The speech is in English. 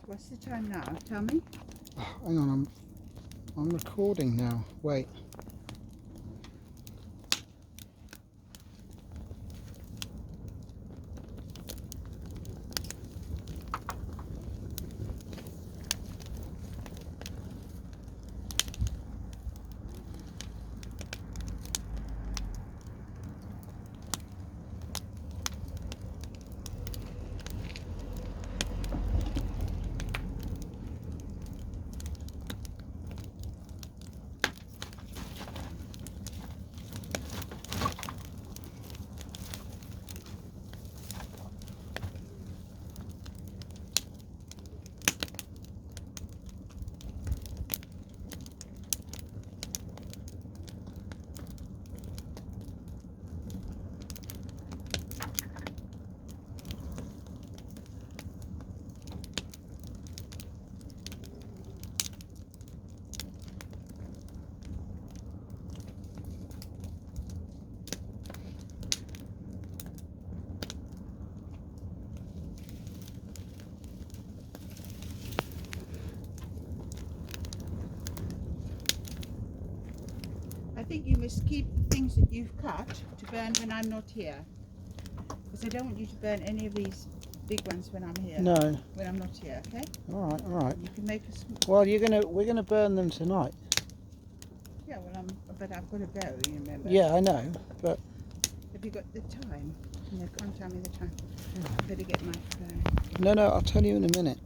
What's the time now? Tell me. Oh, hang on, I'm recording now. Wait. I think you must keep things that you've cut to burn when I'm not here. Because I don't want you to burn any of these big ones when I'm here. No. When I'm not here, okay? All right. You can make a small. Well, we're gonna burn them tonight. Yeah, well, but I've got to go, you remember? Yeah, I know, but Have you got the time? No, can't tell me the time. I better get my phone. no, I'll tell you in a minute.